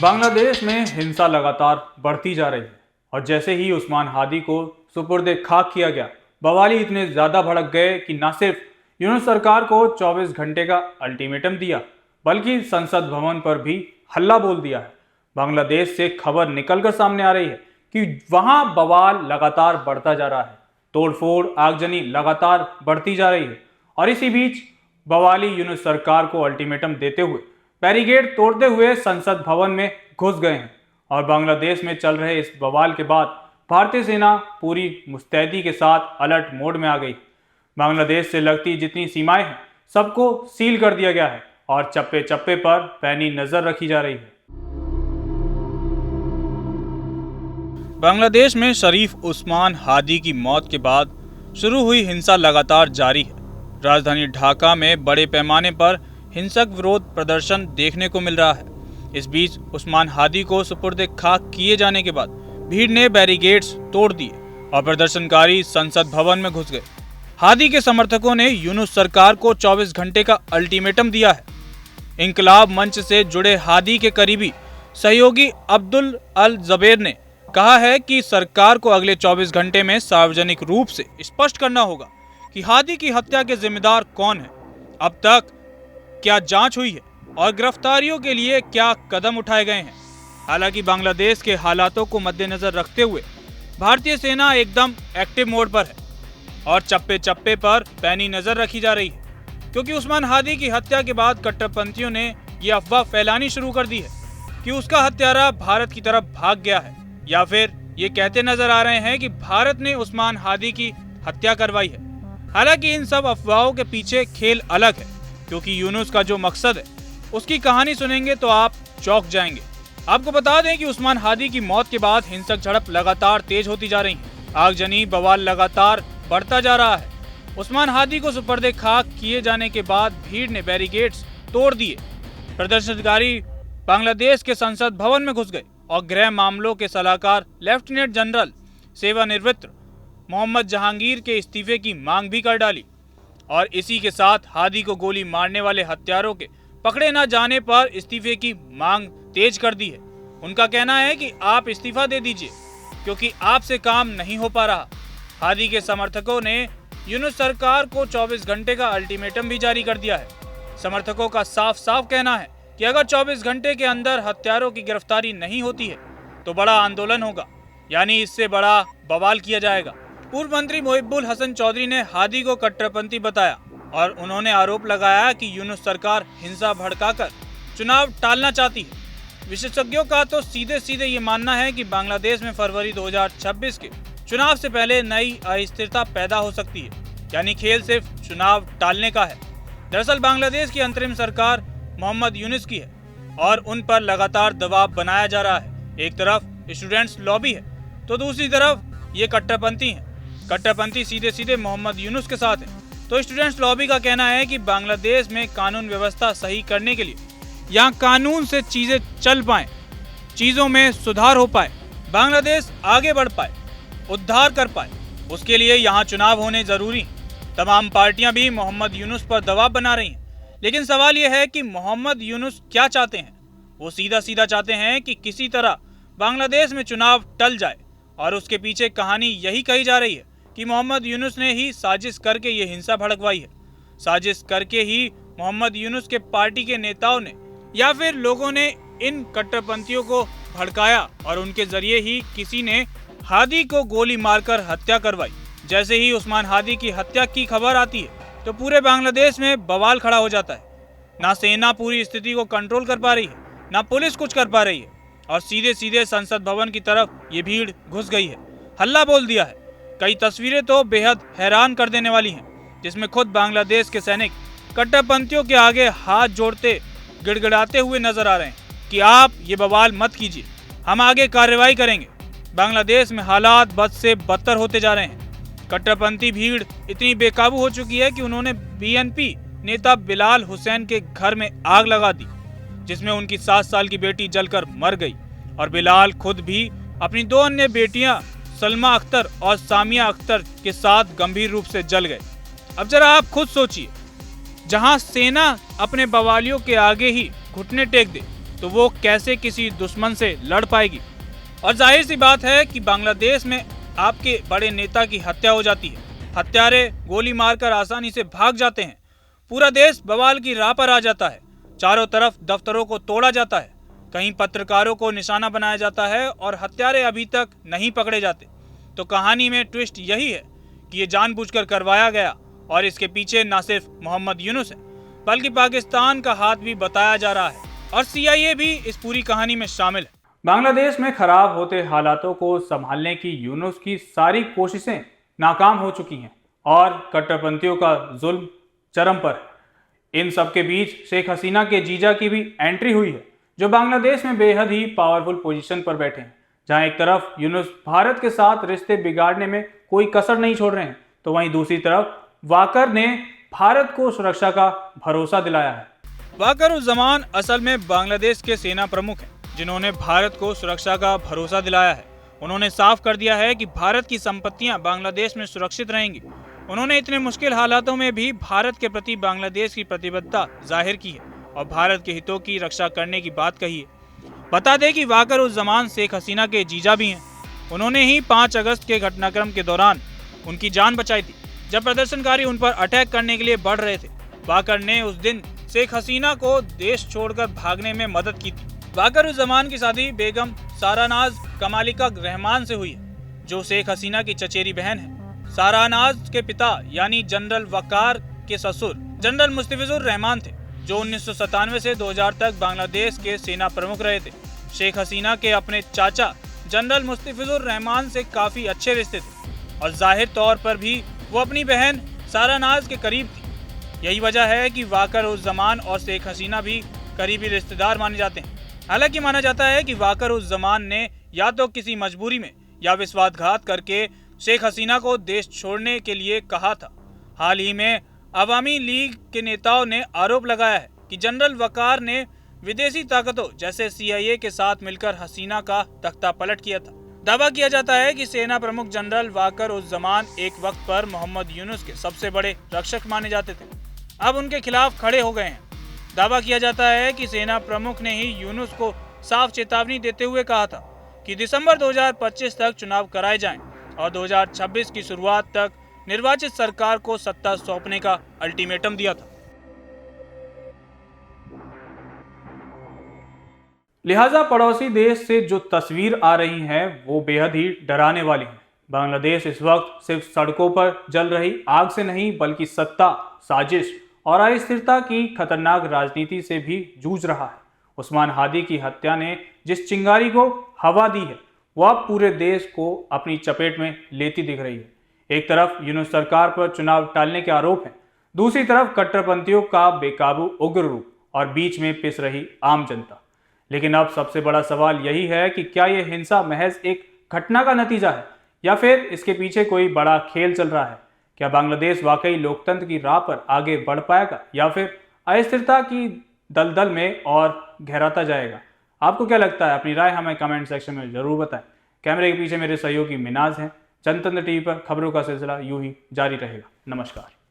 बांग्लादेश में हिंसा लगातार बढ़ती जा रही है और जैसे ही उस्मान हादी को सुपुर्द खाक किया गया, बवाली इतने ज्यादा भड़क गए कि न सिर्फ यूनुस सरकार को 24 घंटे का अल्टीमेटम दिया, बल्कि संसद भवन पर भी हल्ला बोल दिया है। बांग्लादेश से खबर निकलकर सामने आ रही है कि वहां बवाल लगातार बढ़ता जा रहा है, तोड़फोड़ आगजनी लगातार बढ़ती जा रही है और इसी बीच बवाली यूनुस सरकार को अल्टीमेटम देते हुए बैरिकेड तोड़ते हुए संसद भवन में घुस गए हैं। और बांग्लादेश में चल रहे इस बवाल के बाद भारतीय सेना पूरी मुस्तैदी के साथ अलर्ट मोड में आ गई। बांग्लादेश से लगती जितनी सीमाएं हैं सबको सील कर दिया गया है और चप्पे चप्पे पर पैनी नजर रखी जा रही है। बांग्लादेश में शरीफ उस्मान हादी की मौत के बाद शुरू हुई हिंसा लगातार जारी है। राजधानी ढाका में बड़े पैमाने पर हिंसक विरोध प्रदर्शन देखने को मिल रहा है। इस बीच उस्मान हादी को सुपुर्द खाक किए जाने के बाद भीड़ ने बैरिकेड्स तोड़ दिए और प्रदर्शनकारी संसद भवन में घुस गए। हादी के समर्थकों ने यूनुस सरकार को 24 घंटे का अल्टीमेटम दिया है। इंकलाब मंच से जुड़े हादी के करीबी सहयोगी अब्दुल अल जबेर ने कहा है कि सरकार को अगले 24 घंटे में सार्वजनिक रूप से स्पष्ट करना होगा कि हादी की हत्या के जिम्मेदार कौन है, अब तक क्या जांच हुई है और गिरफ्तारियों के लिए क्या कदम उठाए गए हैं। हालांकि बांग्लादेश के हालातों को मद्देनजर रखते हुए भारतीय सेना एकदम एक्टिव मोड पर है और चप्पे चप्पे पर पैनी नजर रखी जा रही है, क्योंकि उस्मान हादी की हत्या के बाद कट्टरपंथियों ने ये अफवाह फैलानी शुरू कर दी है कि उसका हत्यारा भारत की तरफ भाग गया है, या फिर ये कहते नजर आ रहे हैं कि भारत ने उस्मान हादी की हत्या करवाई है। हालांकि इन सब अफवाहों के पीछे खेल अलग है, क्योंकि यूनुस का जो मकसद है उसकी कहानी सुनेंगे तो आप चौंक जाएंगे। आपको बता दें कि उस्मान हादी की मौत के बाद हिंसक झड़प लगातार तेज होती जा रही है। आगजनी बवाल लगातार बढ़ता जा रहा है। उस्मान हादी को सुपुर्द खाक किए जाने के बाद भीड़ ने बैरिकेड्स तोड़ दिए। प्रदर्शनकारी बांग्लादेश के संसद भवन में घुस गए और गृह मामलों के सलाहकार लेफ्टिनेंट जनरल सेवानिवृत्त मोहम्मद जहांगीर के इस्तीफे की मांग भी कर डाली। और इसी के साथ हादी को गोली मारने वाले हत्यारों के पकड़े न जाने पर इस्तीफे की मांग तेज कर दी है। उनका कहना है कि आप इस्तीफा दे दीजिए, क्योंकि आपसे काम नहीं हो पा रहा। हादी के समर्थकों ने यूनुस सरकार को 24 घंटे का अल्टीमेटम भी जारी कर दिया है। समर्थकों का साफ साफ कहना है कि अगर 24 घंटे के अंदर हत्यारों की गिरफ्तारी नहीं होती है तो बड़ा आंदोलन होगा, यानी इससे बड़ा बवाल किया जाएगा। पूर्व मंत्री मोहिब्बुल हसन चौधरी ने हादी को कट्टरपंथी बताया और उन्होंने आरोप लगाया कि यूनुस सरकार हिंसा भड़काकर चुनाव टालना चाहती है। विशेषज्ञों का तो सीधे सीधे ये मानना है कि बांग्लादेश में फरवरी 2026 के चुनाव से पहले नई अस्थिरता पैदा हो सकती है, यानी खेल सिर्फ चुनाव टालने का है। दरअसल बांग्लादेश की अंतरिम सरकार मोहम्मद यूनुस की है और उन पर लगातार दबाव बनाया जा रहा है। एक तरफ स्टूडेंट्स लॉबी है तो दूसरी तरफ ये कट्टरपंथी हैं। कट्टरपंथी सीधे सीधे मोहम्मद यूनुस के साथ है। तो स्टूडेंट्स लॉबी का कहना है कि बांग्लादेश में कानून व्यवस्था सही करने के लिए, यहाँ कानून से चीजें चल पाए, चीजों में सुधार हो पाए, बांग्लादेश आगे बढ़ पाए, उद्धार कर पाए, उसके लिए यहाँ चुनाव होने जरूरी। तमाम पार्टियां भी मोहम्मद यूनुस पर दबाव बना रही हैं। लेकिन सवाल यह है कि मोहम्मद यूनुस क्या चाहते हैं। वो सीधा सीधा चाहते हैं कि किसी तरह बांग्लादेश में चुनाव टल जाए और उसके पीछे कहानी यही कही जा रही है कि मोहम्मद यूनुस ने ही साजिश करके ये हिंसा भड़कवाई है। साजिश करके ही मोहम्मद यूनुस के पार्टी के नेताओं ने या फिर लोगों ने इन कट्टरपंथियों को भड़काया और उनके जरिए ही किसी ने हादी को गोली मारकर हत्या करवाई। जैसे ही उस्मान हादी की हत्या की खबर आती है तो पूरे बांग्लादेश में बवाल खड़ा हो जाता है। ना सेना पूरी स्थिति को कंट्रोल कर पा रही है, ना पुलिस कुछ कर पा रही है और सीधे सीधे संसद भवन की तरफ ये भीड़ घुस गई है, हल्ला बोल दिया है। कई तस्वीरें तो बेहद हैरान कर देने वाली हैं, जिसमें खुद बांग्लादेश के सैनिक कट्टरपंथियों के आगे हाथ जोड़ते गिड़गिड़ाते हुए नजर आ रहे हैं कि आप ये बवाल मत कीजिए, हम आगे कार्रवाई करेंगे। बांग्लादेश में हालात बद से बदतर होते जा रहे हैं। कट्टरपंथी भीड़ इतनी बेकाबू हो चुकी है कि उन्होंने बीएनपी नेता बिलाल हुसैन के घर में आग लगा दी, जिसमें उनकी 7 साल की बेटी जलकर मर गई और बिलाल खुद भी अपनी 2 अन्य बेटियां सलमा अख्तर और सामिया अख्तर के साथ गंभीर रूप से जल गए। अब जरा आप खुद सोचिए, जहां सेना अपने बवालियों के आगे ही घुटने टेक दे, तो वो कैसे किसी दुश्मन से लड़ पाएगी। और जाहिर सी बात है कि बांग्लादेश में आपके बड़े नेता की हत्या हो जाती है, हत्यारे गोली मारकर आसानी से भाग जाते हैं, पूरा देश बवाल की राह पर आ जाता है, चारों तरफ दफ्तरों को तोड़ा जाता है, कहीं पत्रकारों को निशाना बनाया जाता है और हत्यारे अभी तक नहीं पकड़े जाते। तो कहानी में ट्विस्ट यही है कि ये जानबूझकर करवाया गया और इसके पीछे न सिर्फ मोहम्मद यूनुस है बल्कि पाकिस्तान का हाथ भी बताया जा रहा है और CIA भी इस पूरी कहानी में शामिल है। बांग्लादेश में खराब होते हालातों को संभालने की यूनुस की सारी कोशिशें नाकाम हो चुकी हैं और कट्टरपंथियों का जुल्म चरम पर है। इन सब के बीच शेख हसीना के जीजा की भी एंट्री हुई है, जो बांग्लादेश में बेहद ही पावरफुल पोजीशन पर बैठे हैं। जहां एक तरफ यूनुस भारत के साथ रिश्ते बिगाड़ने में कोई कसर नहीं छोड़ रहे हैं, तो वहीं दूसरी तरफ वाकर ने भारत को सुरक्षा का भरोसा दिलाया है। वाकरुज़्ज़मान असल में बांग्लादेश के सेना प्रमुख हैं, जिन्होंने भारत को सुरक्षा का भरोसा दिलाया है। उन्होंने साफ कर दिया है कि भारत की संपत्तियां बांग्लादेश में सुरक्षित रहेंगी। उन्होंने इतने मुश्किल हालातों में भी भारत के प्रति बांग्लादेश की प्रतिबद्धता जाहिर की है और भारत के हितों की रक्षा करने की बात कही है। बता दें कि वाकरुज़्ज़मान शेख हसीना के जीजा भी हैं। उन्होंने ही 5 अगस्त के घटनाक्रम के दौरान उनकी जान बचाई थी, जब प्रदर्शनकारी उन पर अटैक करने के लिए बढ़ रहे थे। वाकर ने उस दिन शेख हसीना को देश छोड़कर भागने में मदद की थी। वाकरुज़्ज़मान की शादी बेगम सारानाज कमालिका रहमान से हुई है, जो शेख हसीना की चचेरी बहन है। सारानाज के पिता यानी जनरल वकार के ससुर जनरल मुस्तफिजुर रहमान थे, जो 1997 से 2000 तक बांग्लादेश के सेना प्रमुख रहे थे। शेख हसीना के अपने चाचा जनरल मुस्तफिजुर रहमान से काफी अच्छे रिश्ते थे और जाहिर तौर पर भी वो अपनी बहन सारानाज के करीब थी। यही वजह है कि वाकरुज़्ज़मान और शेख हसीना भी करीबी रिश्तेदार माने जाते हैं। हालांकि माना जाता है कि वाकरुज़्ज़मान ने या तो किसी मजबूरी में या विश्वासघात करके शेख हसीना को देश छोड़ने के लिए कहा था। हाल ही में अवामी लीग के नेताओं ने आरोप लगाया है कि जनरल वकार ने विदेशी ताकतों जैसे CIA के साथ मिलकर हसीना का तख्ता पलट किया था। दावा किया जाता है कि सेना प्रमुख जनरल वाकरुज़्ज़मान एक वक्त पर मोहम्मद यूनुस के सबसे बड़े रक्षक माने जाते थे, अब उनके खिलाफ खड़े हो गए हैं। दावा किया जाता है कि सेना प्रमुख ने ही यूनुस को साफ चेतावनी देते हुए कहा था कि दिसंबर 2025 तक चुनाव कराए जाएं और 2026 की शुरुआत तक निर्वाचित सरकार को सत्ता सौंपने का अल्टीमेटम दिया था। लिहाजा पड़ोसी देश से जो तस्वीर आ रही है वो बेहद ही डराने वाली है। बांग्लादेश इस वक्त सिर्फ सड़कों पर जल रही आग से नहीं बल्कि सत्ता, साजिश और अस्थिरता की खतरनाक राजनीति से भी जूझ रहा है। उस्मान हादी की हत्या ने जिस चिंगारी को हवा दी है वो अब पूरे देश को अपनी चपेट में लेती दिख रही है। एक तरफ यूनुस सरकार पर चुनाव टालने के आरोप हैं, दूसरी तरफ कट्टरपंथियों का बेकाबू उग्र रूप और बीच में पिस रही आम जनता। लेकिन अब सबसे बड़ा सवाल यही है कि क्या यह हिंसा महज एक घटना का नतीजा है या फिर इसके पीछे कोई बड़ा खेल चल रहा है। क्या बांग्लादेश वाकई लोकतंत्र की राह पर आगे बढ़ पाएगा या फिर अस्थिरता की दलदल में और गहराता जाएगा। आपको क्या लगता है? अपनी राय हमें कमेंट सेक्शन में जरूर बताएं। कैमरे के पीछे मेरे सहयोगी मिनाज हैं। जनतंत्र टीवी पर खबरों का सिलसिला यूं ही जारी रहेगा। नमस्कार।